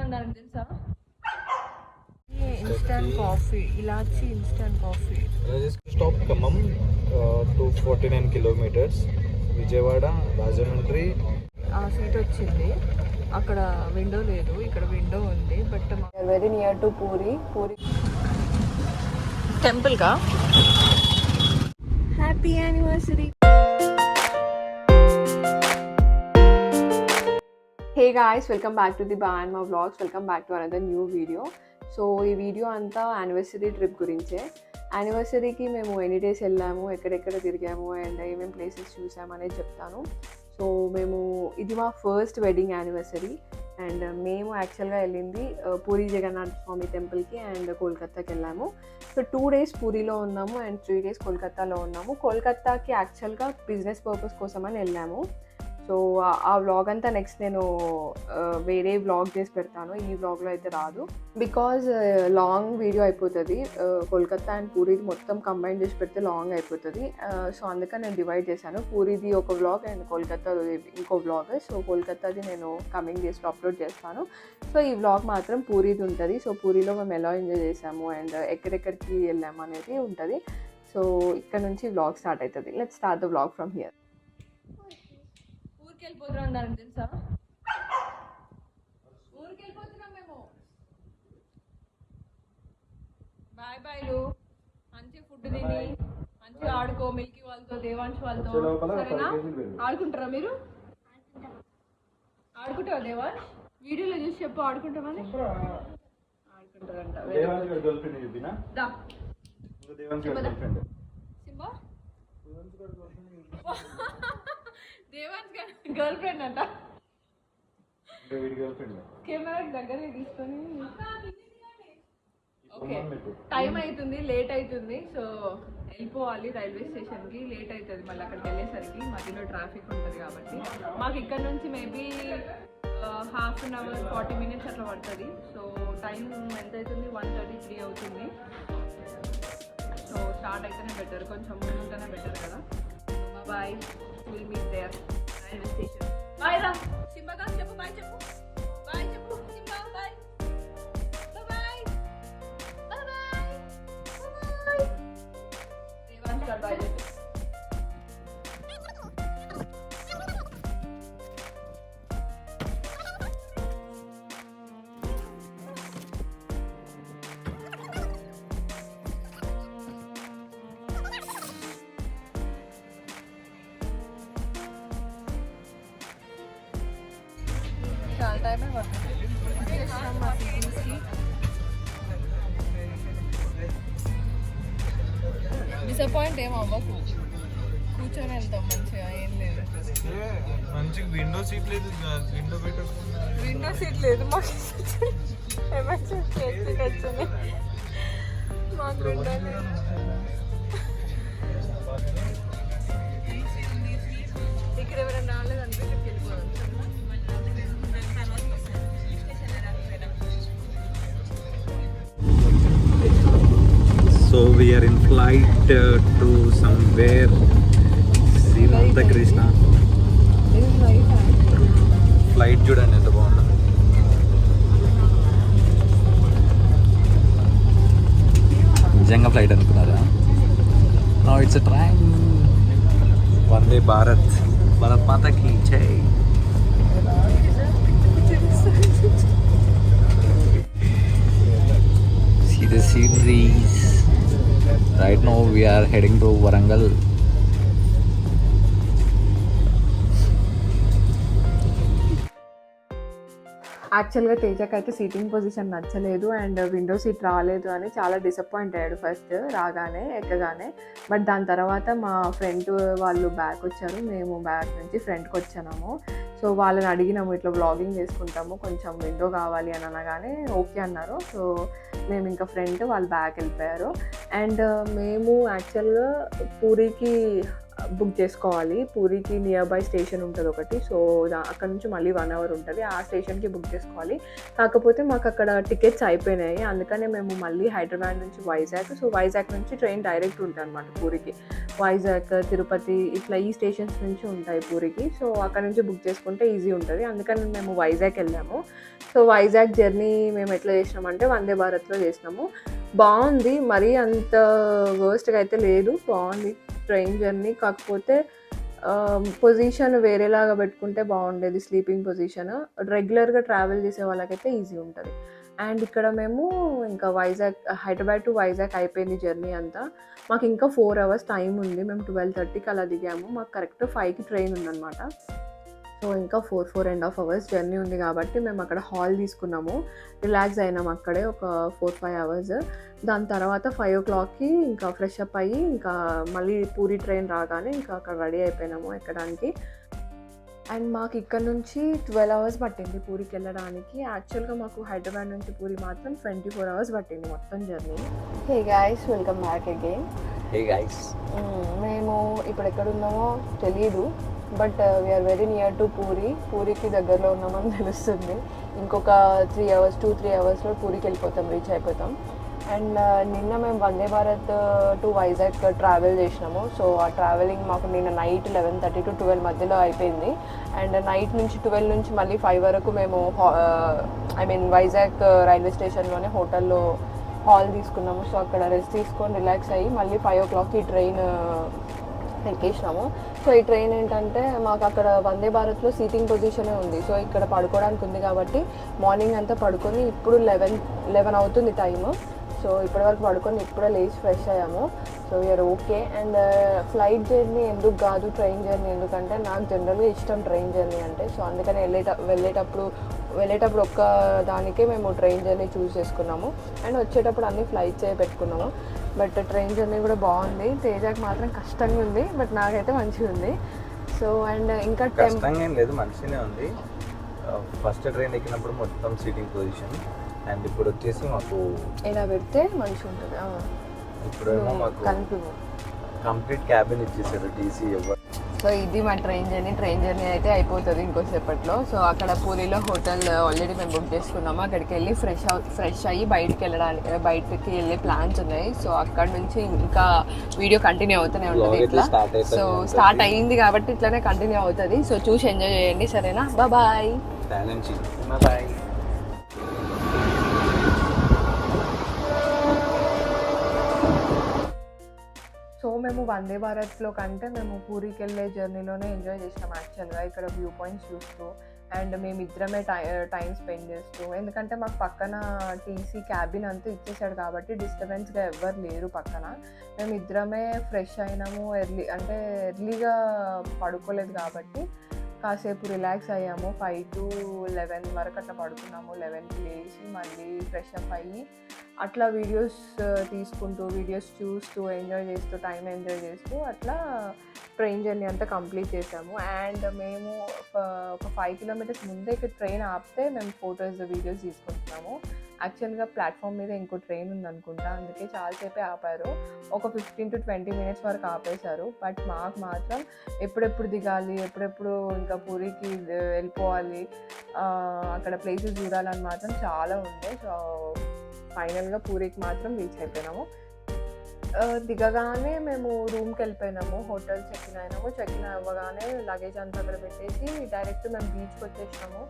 అన్నారు తెలుసా? Instant coffee, ఇలాచి instant coffee. Stop Khammam 249 kilometres, Vijayawada, Rajahmundry. ఆ సీట్ వచ్చింది. అక్కడ విండో లేదు, ఇక్కడ విండో ఉంది. But very near to Puri temple కా. Happy anniversary. Hey guys, welcome back to the బాన్ మా vlogs. Welcome back to another new video. So ఈ వీడియో అంతా యానివర్సరీ ట్రిప్ గురించే. యానివర్సరీకి మేము ఎన్ని డేస్ వెళ్ళాము, ఎక్కడెక్కడ తిరిగాము అండ్ ఏమేమి ప్లేసెస్ చూసాము అనేది చెప్తాను. సో ఇది మా ఫస్ట్ వెడ్డింగ్ యానివర్సరీ అండ్ మేము యాక్చువల్గా వెళ్ళింది పూరి జగన్నాథ్ స్వామి టెంపుల్కి అండ్ కోల్కతాకి వెళ్ళాము. సో 2 days పూరిలో ఉన్నాము అండ్ 3 days కోల్కతాలో ఉన్నాము. కోల్కతాకి యాక్చువల్గా బిజినెస్ పర్పస్ కోసం అని వెళ్ళాము. సో ఆ వ్లాగ్ అంతా నెక్స్ట్ నేను వేరే వ్లాగ్ చేసి పెడతాను, ఈ వ్లాగ్లో అయితే రాదు. బికాజ్ లాంగ్ వీడియో అయిపోతుంది. కోల్కతా అండ్ పూరీది మొత్తం కంబైన్ చేసి పెడితే లాంగ్ అయిపోతుంది. సో అందుకని నేను డివైడ్ చేశాను. పూరీది ఒక వ్లాగ్ అండ్ కోల్కతా ఇంకో వ్లాగ్. సో కోల్కతాది నేను కమింగ్ డేస్లో అప్లోడ్ చేస్తాను. సో ఈ వ్లాగ్ మాత్రం పూరీది ఉంటుంది. సో పూరీలో మేము ఎలా ఎంజాయ్ చేసాము అండ్ ఎక్కడెక్కడికి వెళ్ళాము అనేది ఉంటుంది. సో ఇక్కడ నుంచి వ్లాగ్ స్టార్ట్ అవుతుంది. Let's start the vlog from here. ఊరికి వెళ్ళిపోతున్నాం దానికి తెలుసా? ఊరికి వెళ్ళిపోతున్నాం మేము. బాయ్ బాయ్లు. మంచిగా ఫుడ్ తిని మంచిగా ఆడుకో మిల్కీ వాళ్ళతో, దేవాంశ్ వాళ్ళతో. సరేనా? ఆడుకుంటారా మీరు? ఆడుకుంటావా దేవాంశ్? వీడియోలో చూసి చెప్పు ఆడుకుంటామని. ఆడుకుంటారంట. సింబా దేవాన్స్ గర్ల్ ఫ్రెండ్ అంట. కెమెరా దగ్గర తీసుకొని. ఓకే, టైం అవుతుంది, లేట్ అవుతుంది. సో వెళ్ళిపోవాలి రైల్వే స్టేషన్కి. లేట్ అవుతుంది మళ్ళీ అక్కడికి వెళ్ళేసరికి, మధ్యలో ట్రాఫిక్ ఉంటుంది కాబట్టి. మాకు ఇక్కడ నుంచి మేబీ ½ an hour 40 minutes అట్లా పడుతుంది. సో టైం ఎంత అవుతుంది? 1:33 అవుతుంది. సో స్టార్ట్ అయితేనే బెటర్, కొంచెం ముందు ఉంటేనే బెటర్ కదా. Bye, will meet there railway station. Bye రా సింబా, చెప్పు బాయ్, చెప్పు బాయ్, చెప్పు Simba bye. Bye bye bye bye. Devansh గారు బాయ్ చెప్పు. చాలా టైమే పడుతుంది. మా సిటీస్కి డిసప్పాయింట్ ఏం అవ్వకు, కూర్చొని వెళ్తాం మంచిగా. ఏం లేదు, మంచిగా విండో సీట్ లేదు. విండో సీట్ లేదు మాకు. ఎమర్జెన్సీ ఎక్సిట్ వచ్చింది మాకు. విండో లేదు. ఇక్కడ ఎవరైనా రాలేదు అంటే ఇక్కడికి వెళ్ళిపోవాలి. So we are in flight to somewhere Srimanta Krishna. Flight చూడండి ఎంత బాగుందో. నిజంగా ఫ్లైట్ అనుకున్నారా? No, it's a train. Vande Bharat, Bharat మాతా కీ జై. See the sceneries. Right now we are heading to Warangal. యాక్చువల్గా తేజకి అయితే సీటింగ్ పొజిషన్ నచ్చలేదు అండ్ విండో సీట్ రాలేదు అని చాలా డిసప్పాయింట్ అయ్యాడు ఫస్ట్ రాగానే ఎక్కగానే. బట్ దాని తర్వాత మా ఫ్రెండ్ వాళ్ళు బ్యాక్ వచ్చారు, మేము బ్యాక్ నుంచి ఫ్రంట్కి వచ్చాము. సో వాళ్ళని అడిగినాము, ఇట్లా వ్లాగింగ్ చేసుకుంటాము, కొంచెం విండో కావాలి అని అనగానే ఓకే అన్నారు. సో మేము ఇంకా ఫ్రంట్, వాళ్ళు బ్యాక్ వెళ్ళిపోయారు. అండ్ మేము యాక్చువల్గా పూరికి బుక్ చేసుకోవాలి. పూరికి నియర్ బై స్టేషన్ ఉంటుంది ఒకటి, సో అక్కడ నుంచి మళ్ళీ 1 hour ఉంటుంది, ఆ స్టేషన్కి బుక్ చేసుకోవాలి. కాకపోతే మాకు అక్కడ టికెట్స్ అయిపోయినాయి, అందుకనే మేము మళ్ళీ హైదరాబాద్ నుంచి వైజాగ్, సో వైజాగ్ నుంచి ట్రైన్ డైరెక్ట్ ఉంటుంది అనమాట పూరికి. వైజాగ్, తిరుపతి ఇట్లా ఈ స్టేషన్స్ నుంచి ఉంటాయి పూరికి, సో అక్కడ నుంచి బుక్ చేసుకుంటే ఈజీ ఉంటుంది. అందుకని మేము వైజాగ్ వెళ్ళాము. సో వైజాగ్ జర్నీ మేము ఎట్లా చేసినామంటే వందే భారత్లో చేసినాము. బాగుంది, మరీ అంత వర్స్ట్గా అయితే లేదు, బాగుంది ట్రైన్ జర్నీ. కాకపోతే పొజిషన్ వేరేలాగా పెట్టుకుంటే బాగుండేది, స్లీపింగ్ పొజిషన్. రెగ్యులర్గా ట్రావెల్ చేసే వాళ్ళకైతే ఈజీ ఉంటుంది. అండ్ ఇక్కడ మేము ఇంకా హైదరాబాద్ టు వైజాగ్ అయిపోయింది జర్నీ అంతా. మాకు ఇంకా 4 hours టైం ఉంది. మేము 12:30కి అలా దిగాము, మాకు కరెక్ట్ 5కి ట్రైన్ ఉందన్నమాట. సో ఇంకా 4.5 hours జర్నీ ఉంది కాబట్టి మేము అక్కడ హాల్ తీసుకున్నాము, రిలాక్స్ అయినాము అక్కడే ఒక 4-5 hours. దాని తర్వాత 5 o'clockకి ఇంకా ఫ్రెష్ అప్ అయ్యి ఇంకా మళ్ళీ పూరి ట్రైన్ రాగానే ఇంకా అక్కడ రెడీ అయిపోయినాము ఎక్కడానికి. అండ్ మాకు ఇక్కడ నుంచి 12 hours పట్టింది పూరికి వెళ్ళడానికి. యాక్చువల్గా మాకు హైదరాబాద్ నుంచి పూరి మాత్రం 24 hours పట్టింది మొత్తం journey. Hey guys, welcome back again. Hey guys, మేము ఇప్పుడు ఎక్కడున్నామో తెలియదు, but we are very near to పూరికి దగ్గరలో ఉన్నామని తెలుస్తుంది. ఇంకొక 2-3 hours పూరికి రీచ్ అయిపోతాం. అండ్ నిన్న మేము వందే భారత్ టు వైజాగ్ ట్రావెల్ చేసినాము. సో ఆ ట్రావెలింగ్ మాకు నిన్న నైట్ 11:30 to 12 మధ్యలో అయిపోయింది. అండ్ నైట్ నుంచి 12 నుంచి మళ్ళీ 5 వరకు మేము వైజాగ్ రైల్వే స్టేషన్లోనే హోటల్లో హాల్ తీసుకున్నాము. సో అక్కడ రెస్ట్ తీసుకొని రిలాక్స్ అయ్యి మళ్ళీ 5 o'clockకి ట్రైన్ ఎక్కేసినాము. సో ఈ ట్రైన్ ఏంటంటే మాకు అక్కడ వందే భారత్లో సీటింగ్ పొజిషనే ఉంది, సో ఇక్కడ పడుకోవడానికి ఉంది కాబట్టి మార్నింగ్ అంతా పడుకొని ఇప్పుడు 11 అవుతుంది టైము. సో ఇప్పటివరకు పడుకొని ఇప్పుడే లేచి ఫ్రెష్ అయ్యాము. So we are okay. And flight journey ఎందుకు కాదు ట్రైన్ జర్నీ ఎందుకంటే నాకు జనరల్గా ఇష్టం ట్రైన్ జర్నీ అంటే. సో అందుకని వెళ్ళేటప్పుడు ఒక్క దానికే మేము ట్రైన్ జర్నీ చూస్ చేసుకున్నాము. అండ్ వచ్చేటప్పుడు అన్ని ఫ్లైట్స్ పెట్టుకున్నాము. బట్ ట్రైన్ జర్నీ కూడా బాగుంది. తేజాకి మాత్రం కష్టంగా ఉంది, బట్ నాకైతే మంచిగా ఉంది. సో అండ్ ఇంకా కష్టంగా ఏం లేదు, మంచిగానే ఉంది. ఫస్ట్ ట్రైన్ ఎక్కినప్పుడు మొత్తం సీటింగ్ పొజిషన్, అండ్ ఇప్పుడు వచ్చేసి మాకు ఇలా పెడితే మంచిగా ఉంటుంది. ఇప్పుడేమో మాకు కంప్లీట్ క్యాబిన్ ఇచ్చేసారు టీసీ ఎవరు. సో ఇది మా ట్రైన్ జర్నీ అయితే అయిపోతుంది ఇంకోసేపట్లో. సో అక్కడ పూరిలో హోటల్ ఆల్రెడీ మేము బుక్ చేసుకున్నాము. అక్కడికి వెళ్ళి ఫ్రెష్ అయ్యి బయటికి వెళ్ళే ప్లాన్స్ ఉన్నాయి. సో అక్కడ నుంచి ఇంకా వీడియో కంటిన్యూ అవుతూనే ఉంటుంది ఇట్లా. సో స్టార్ట్ అయ్యింది కాబట్టి ఇట్లానే కంటిన్యూ అవుతుంది. సో చూసి ఎంజాయ్ చేయండి, సరేనా? బాయ్. బాయ్. సో మేము వందే భారత్లో కంటే మేము పూరికి వెళ్ళే జర్నీలోనే ఎంజాయ్ చేసినాం యాక్చువల్గా. ఇక్కడ వ్యూ పాయింట్స్ చూస్తూ అండ్ మేమిద్దరమే టైం స్పెండ్ చేస్తూ, ఎందుకంటే మాకు పక్కన టీసీ క్యాబిన్ అంతా ఇచ్చేసాడు కాబట్టి డిస్టర్బెన్స్గా ఎవ్వరు లేరు పక్కన. మేమిద్దరమే ఫ్రెష్ అయినాము. ఎర్లీగా పడుకోలేదు కాబట్టి కాసేపు రిలాక్స్ అయ్యాము. 5 to 11 వరకు అట్లా పడుకున్నాము. 11కి లేచి మళ్ళీ ఫ్రెష్ అప్ అయ్యి అట్లా వీడియోస్ తీసుకుంటూ వీడియోస్ చూస్తూ టైం ఎంజాయ్ చేస్తూ అట్లా ట్రైన్ జర్నీ అంతా కంప్లీట్ చేసాము. అండ్ మేము ఒక 5 kilometers ముందే ఇక్కడ ట్రైన్ ఆపితే మేము ఫొటోస్ వీడియోస్ తీసుకుంటున్నాము. యాక్చువల్గా ప్లాట్ఫామ్ మీద ఇంకో ట్రైన్ ఉందనుకుంటా, అందుకే చాలాసేపే ఆపారు. ఒక 15 to 20 minutes వరకు ఆపేశారు. బట్ మాకు మాత్రం ఎప్పుడెప్పుడు దిగాలి, ఎప్పుడెప్పుడు ఇంకా పూరికి వెళ్ళిపోవాలి, అక్కడ ప్లేసెస్ చూడాలని మాత్రం చాలా ఉండే. సో ఫైనల్గా పూరికి మాత్రం రీచ్ అయిపోయినాము. దిగగానే మేము రూమ్కి వెళ్ళిపోయినాము. హోటల్ చెక్ ఇన్ అవ్వగానే లగేజ్ అంతా అక్కడ పెట్టేసి డైరెక్ట్ మేము బీచ్కి వచ్చేసినాము.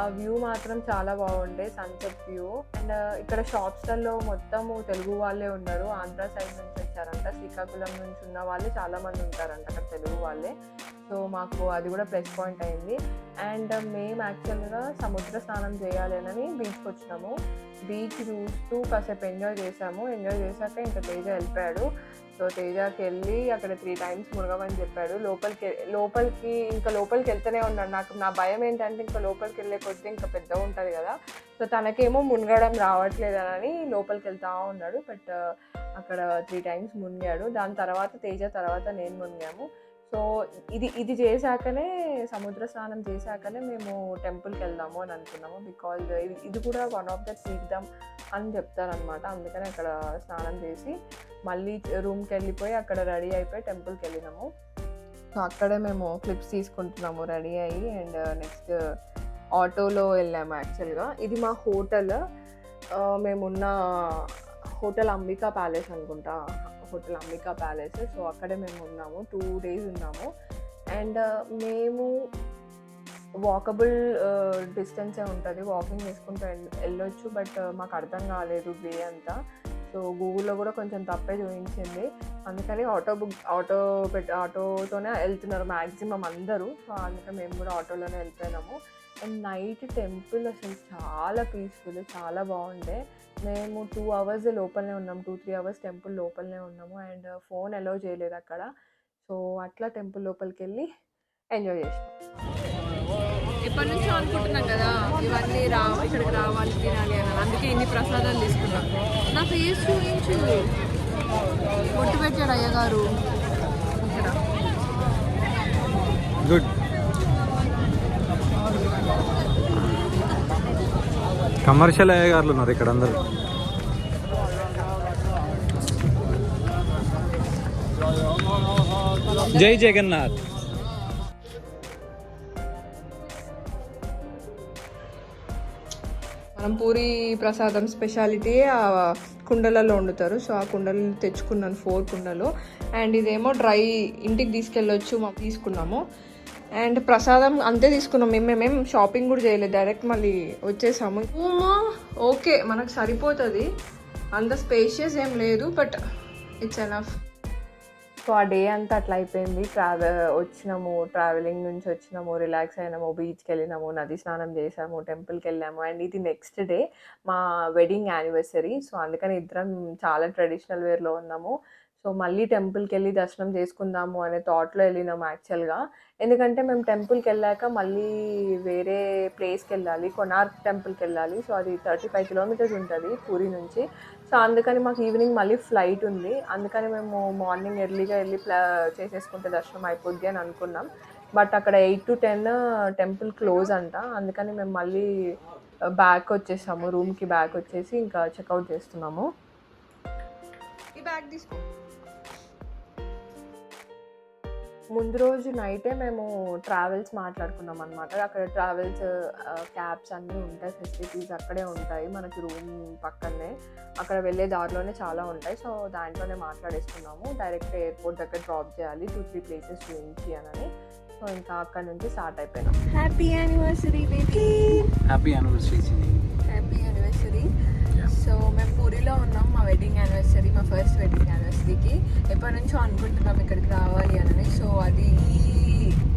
ఆ వ్యూ మాత్రం చాలా బాగుండే, సన్సెట్ వ్యూ. అండ్ ఇక్కడ షాప్స్లలో మొత్తము తెలుగు వాళ్ళే ఉన్నారు. ఆంధ్ర సైడ్ నుంచి వచ్చారంట, శ్రీకాకుళం నుంచి ఉన్న వాళ్ళు చాలామంది ఉంటారంట అక్కడ తెలుగు వాళ్ళే. సో మాకు అది కూడా ప్లస్ పాయింట్ అయింది. అండ్ మేము యాక్చువల్గా సముద్ర స్నానం చేయాలని బీచ్కి వచ్చినాము. బీచ్ చూస్తూ కాసేపు ఎంజాయ్ చేశాక ఇంకా తేజ వెళ్ళిపోయాడు. సో తేజకి వెళ్ళి అక్కడ 3 times మునగమని చెప్పాడు. లోపలికి వెళ్తూనే ఉన్నాడు. నా భయం ఏంటంటే ఇంకా లోపలికి వెళ్ళే కొద్దీ ఇంకా పెద్దగా ఉంటుంది కదా, సో తనకేమో మునగడం రావట్లేదని లోపలికి వెళ్తూ ఉన్నాడు. బట్ అక్కడ 3 times మునిగాడు. దాని తర్వాత తేజ తర్వాత నేను మునిగాము. సో ఇది చేశాకనే, సముద్ర స్నానం చేశాకనే మేము టెంపుల్కి వెళ్దాము అని అనుకున్నాము. బికాజ్ ఇది కూడా వన్ ఆఫ్ ద తీర్థం అని చెప్తారనమాట. అందుకని అక్కడ స్నానం చేసి మళ్ళీ రూమ్కి వెళ్ళిపోయి అక్కడ రెడీ అయిపోయి టెంపుల్కి వెళ్ళినాము. సో అక్కడే మేము క్లిప్స్ తీసుకుంటున్నాము రెడీ అయ్యి. అండ్ నెక్స్ట్ ఆటోలో వెళ్ళాము. యాక్చువల్గా ఇది మా హోటల్, మేమున్న హోటల్ అంబికా ప్యాలెస్ అనుకుంటా, హోటల్ అంబికా ప్యాలెస్. సో అక్కడే మేము ఉన్నాము, 2 days ఉన్నాము. అండ్ మేము వాకబుల్ డిస్టెన్సే ఉంటుంది, వాకింగ్ చేసుకుంటూ వెళ్ళొచ్చు. బట్ మాకు అర్థం కాలేదు వే అంతా. సో గూగుల్లో కూడా కొంచెం తప్పే చూపించింది, అందుకని ఆటోతోనే వెళ్తున్నారు మ్యాక్సిమం అందరూ. సో అందుకని మేము కూడా ఆటోలోనే వెళ్ళిపోయినాము. అండ్ నైట్ టెంపుల్ అసలు చాలా పీస్ఫుల్, చాలా బాగుండే. మేము 2 hours లోపలనే ఉన్నాము, 2-3 hours టెంపుల్ లోపలనే ఉన్నాము. అండ్ ఫోన్ అలౌ చేయలేదు అక్కడ. సో అట్లా టెంపుల్ లోపలికి వెళ్ళి ఎంజాయ్ చేసినాం. ఎప్పటి నుంచో అనుకుంటున్నాం కదా ఇవన్నీ ఇక్కడికి రావాలి, తినాలి అని. అందుకే ఇన్ని ప్రసాదాలు తీసుకున్నాం. నా ఫేస్ చూపించు, పొట్టు పెట్టాడు అయ్యగారు. గుడ్. కమర్షియల్ అయ్యగారులు ఉన్నారు ఇక్కడ అందరు. జై జగన్నాథ్. మనం పూరి ప్రసాదం స్పెషాలిటీ కుండలలో వండుతారు. సో ఆ కుండలు తెచ్చుకున్నాను, 4 కుండలు. అండ్ ఇదేమో డ్రై, ఇంటికి తీసుకెళ్ళొచ్చు తీసుకున్నాము. అండ్ ప్రసాదం అంతే తీసుకున్నాం. మేమేం షాపింగ్ కూడా చేయలేదు, డైరెక్ట్ మళ్ళీ వచ్చేసాము. ఓకే, మనకు సరిపోతుంది, అంత స్పేషియస్ ఏం లేదు, బట్ ఇట్స్ ఎనఫ్. సో ఆ డే అంతా అట్లా అయిపోయింది. ట్రావెలింగ్ నుంచి వచ్చినాము, రిలాక్స్ అయినాము, బీచ్కి వెళ్ళినాము, నది స్నానం చేసాము, టెంపుల్కి వెళ్ళాము. అండ్ ఇది నెక్స్ట్ డే మా వెడ్డింగ్ యానివర్సరీ. సో అందుకని ఇద్దరం చాలా ట్రెడిషనల్ వేర్లో ఉన్నాము. సో మళ్ళీ టెంపుల్కి వెళ్ళి దర్శనం చేసుకుందాము అనే థాట్లో వెళ్ళినాము యాక్చువల్గా. ఎందుకంటే మేము టెంపుల్కి వెళ్ళాక మళ్ళీ వేరే ప్లేస్కి వెళ్ళాలి, కొనార్క్ టెంపుల్కి వెళ్ళాలి. సో అది 35 kilometers ఉంటుంది పూరి నుంచి. సో అందుకని మాకు ఈవినింగ్ మళ్ళీ ఫ్లైట్ ఉంది. అందుకని మేము మార్నింగ్ ఎర్లీగా వెళ్ళి చేసేసుకుంటే దర్శనం అయిపోద్ది అని అనుకున్నాం. బట్ అక్కడ 8 to 10 టెంపుల్ క్లోజ్ అంట. అందుకని మేము మళ్ళీ బ్యాక్ వచ్చేసాము, రూమ్కి బ్యాక్ వచ్చేసి ఇంకా చెక్అవుట్ చేస్తున్నాము. ఈ బ్యాగ్ తీసుకో. ముందు రోజు నైటే మేము ట్రావెల్స్ మాట్లాడుకున్నాం అనమాట. అక్కడ ట్రావెల్స్ క్యాబ్స్ అన్నీ ఉంటాయి, ఫెసిలిటీస్ అక్కడే ఉంటాయి, మనకి రూమ్ పక్కనే, అక్కడ వెళ్ళే దారిలోనే చాలా ఉంటాయి. సో దాంట్లోనే మాట్లాడేసుకున్నాము. డైరెక్ట్ ఎయిర్పోర్ట్ దగ్గర డ్రాప్ చేయాలి, 2-3 places చూపించి అని. సో ఇంకా అక్కడ నుంచి స్టార్ట్ అయిపోయినాం. Happy anniversary baby. Happy anniversary. Happy anniversary. So మేము పూరిలో ఉన్నాం, మా వెడ్డింగ్ యానివర్సరీ, మా ఫస్ట్ వెడ్డింగ్ యానివర్సరీకి. ఎప్పటి నుంచో అనుకుంటున్నాం ఇక్కడికి రావాలి అని. సో అది ఈ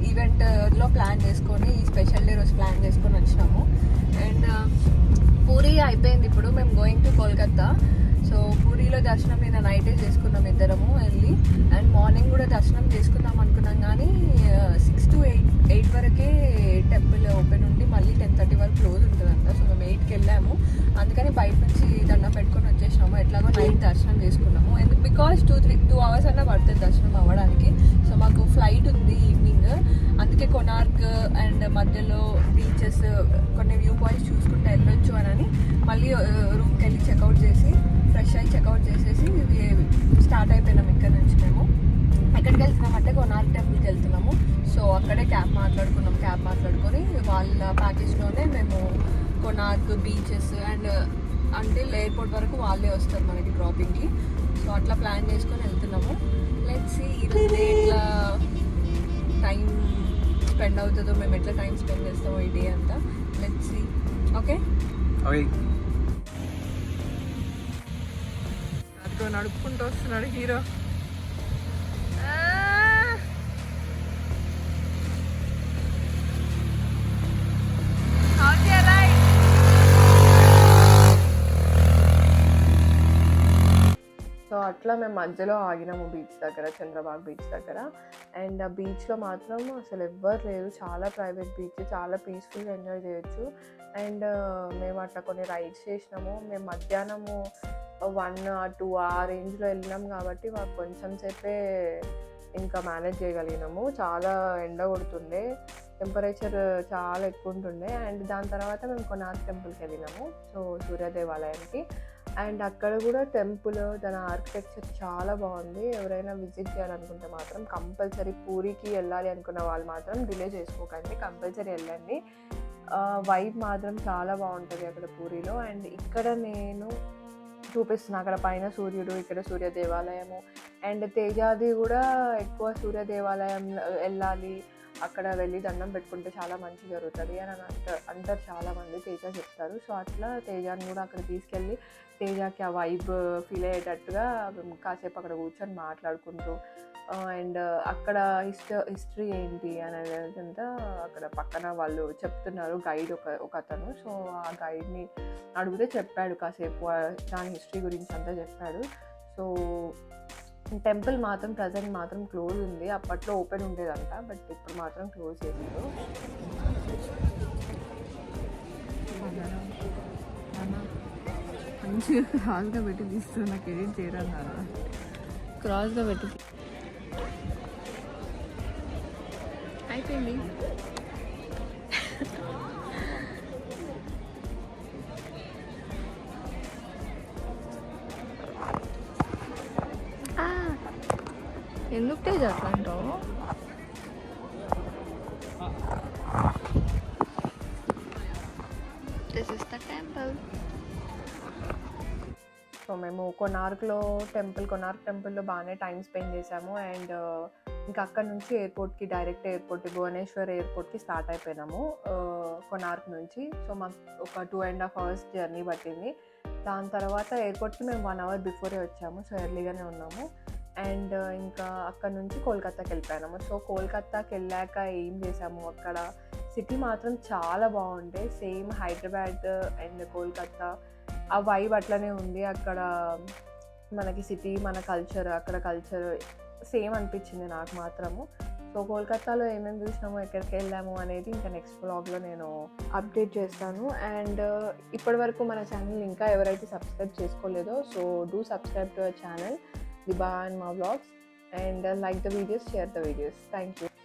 ఈవెంట్లో ప్లాన్ చేసుకొని, ఈ స్పెషల్ డే రోజు ప్లాన్ చేసుకొని వచ్చినాము. అండ్ పూరి అయిపోయింది, ఇప్పుడు మేము గోయింగ్ టు కోల్కతా. సో పూరిలో దర్శనం నిన్న నైటే చేసుకున్నాం ఇద్దరము వెళ్ళి. అండ్ మార్నింగ్ కూడా దర్శనం చేసుకుందాం అనుకున్నాం, కానీ 6 to 8 వరకే టెంపుల్ ఓపెన్ ఉండి మళ్ళీ 10:30 వరకు క్లోజ్ ఉంటుందంట. సో మేము 8కి వెళ్ళాము. అందుకని బయట నుంచి దండం పెట్టుకొని వచ్చేసినాము. ఎట్లాగో నైట్ దర్శనం చేసుకున్నాము. బికాజ్ 2 hours అన్నా పడుతుంది దర్శనం అవ్వడానికి. సో మాకు ఫ్లైట్ ఉంది ఈవినింగ్, అందుకే కొనార్క్ అండ్ మధ్యలో బీచెస్, కొన్ని వ్యూ పాయింట్స్ చూసుకుంటూ వెళ్ళొచ్చు అని మళ్ళీ రూమ్కి వెళ్ళి చెక్అవుట్ చేసి ఫ్రెష్ అయ్యి చెక్అవుట్ చేసేసి స్టార్ట్ అయిపోయినాం. ఇక్కడ నుంచి మేము ఎక్కడికి వెళ్తున్నామంటే కొనార్క్ టెంపుల్కి వెళ్తున్నాము. సో అక్కడే క్యాబ్ మాట్లాడుకొని వాళ్ళ ప్యాకేజ్లోనే మేము కొనార్క్ బీచెస్ అండ్ అంటే ఎయిర్పోర్ట్ వరకు వాళ్ళే వస్తారు మనకి డ్రాపింగ్కి. సో అట్లా ప్లాన్ చేసుకొని వెళ్తున్నాము. లెట్స్ సీ ఈరోజు ఎట్లా టైం స్పెండ్ అవుతుందో, మేము ఎట్లా టైం స్పెండ్ చేస్తామో ఈ డే అంతా. Let's see. ఓకే, అదిగో నడుపుకుంటూ వస్తున్నాడు హీరో. సో అట్లా మేము మధ్యలో ఆగినాము బీచ్ దగ్గర, చంద్రబాగ్ బీచ్ దగ్గర. అండ్ ఆ బీచ్లో మాత్రం అసలు ఎవ్వరు లేరు, చాలా ప్రైవేట్ బీచ్, చాలా పీస్ఫుల్గా ఎంజాయ్ చేయొచ్చు. అండ్ మేము అట్లా కొన్ని రైడ్స్ చేసినాము. మేము మధ్యాహ్నము 1 or 2 ఆ రేంజ్లో వెళ్ళినాం కాబట్టి మాకు కొంచెం సేపే ఇంకా మేనేజ్ చేయగలిగినాము. చాలా ఎండ కొడుతుండే, టెంపరేచర్ చాలా ఎక్కువ ఉంటుండే. అండ్ దాని తర్వాత మేము కొనార్క్ టెంపుల్కి వెళ్ళినాము, సో సూర్య దేవాలయానికి. అండ్ అక్కడ కూడా టెంపుల్ దాని ఆర్కిటెక్చర్ చాలా బాగుంది. ఎవరైనా విజిట్ చేయాలనుకుంటే మాత్రం కంపల్సరీ పూరికి వెళ్ళాలి అనుకున్న వాళ్ళు మాత్రం డిలే చేసుకోకండి, కంపల్సరీ వెళ్ళండి. వైబ్ మాత్రం చాలా బాగుంటుంది అక్కడ పూరిలో. అండ్ ఇక్కడ నేను చూపిస్తున్నా, అక్కడ పైన సూర్యుడు, ఇక్కడ సూర్య దేవాలయము. అండ్ తేజాది కూడా ఎక్కువ సూర్య దేవాలయం వెళ్ళాలి, అక్కడ వెళ్ళి దండం పెట్టుకుంటే చాలా మంచి జరుగుతుంది అని అంటారు చాలామంది, తేజ చెప్తారు. సో అట్లా తేజాని కూడా అక్కడ తీసుకెళ్ళి తేజాకి ఆ వైబ్ ఫీల్ అయ్యేటట్టుగా కాసేపు అక్కడ కూర్చొని మాట్లాడుకుంటూ అండ్ అక్కడ హిస్టరీ ఏంటి అనేదంతా అక్కడ పక్కన వాళ్ళు చెప్తున్నారు, గైడ్ ఒక అతను. సో ఆ గైడ్ని అడిగితే చెప్పాడు కాసేపు దాని హిస్టరీ గురించి అంతా చెప్పాడు. సో టెంపుల్ మాత్రం ప్రజెంట్ మాత్రం క్లోజ్ ఉంది, అప్పట్లో ఓపెన్ ఉండేదంట, బట్ ఇప్పుడు మాత్రం క్లోజ్ చేశారు. మంచిగా క్రాస్గా పెట్టి తీస్తూ నాకు ఎడిట్ చేయరన్నారు, క్రాస్గా పెట్టి అయిపోయింది. ఎందుకు తేజ్ అట్లా అంటావు? This is the temple. So మేము కొనార్క్ టెంపుల్లో బాగానే టైం స్పెండ్ చేసాము. అండ్ ఇంకా అక్కడ నుంచి ఎయిర్పోర్ట్కి డైరెక్ట్ భువనేశ్వర్ ఎయిర్పోర్ట్కి స్టార్ట్ అయిపోయినాము కొనార్క్ నుంచి. సో మాకు ఒక 2.5 hours జర్నీ పట్టింది. దాని తర్వాత ఎయిర్పోర్ట్కి మేము 1 hour బిఫోరే వచ్చాము, సో ఎర్లీగానే ఉన్నాము. అండ్ ఇంకా అక్కడ నుంచి కోల్కతాకి వెళ్ళిపోయాము. సో కోల్కతాకి వెళ్ళాక ఏం చేసాము, అక్కడ సిటీ మాత్రం చాలా బాగుండే, సేమ్ హైదరాబాద్ అండ్ కోల్కతా ఆ వైబ్ అట్లనే ఉంది. అక్కడ మనకి సిటీ, మన కల్చర్, అక్కడ కల్చర్ సేమ్ అనిపించింది నాకు మాత్రము. సో కోల్కతాలో ఏమేమి చూసినాము, ఎక్కడికి వెళ్ళాము అనేది ఇంకా నెక్స్ట్ వ్లాగ్లో నేను అప్డేట్ చేస్తాను. అండ్ ఇప్పటి వరకు మన ఛానల్ ఇంకా ఎవరైతే సబ్స్క్రైబ్ చేసుకోలేదో, so do subscribe to our channel Diba and Ma Vlogs, and like the videos, share the videos. Thank you.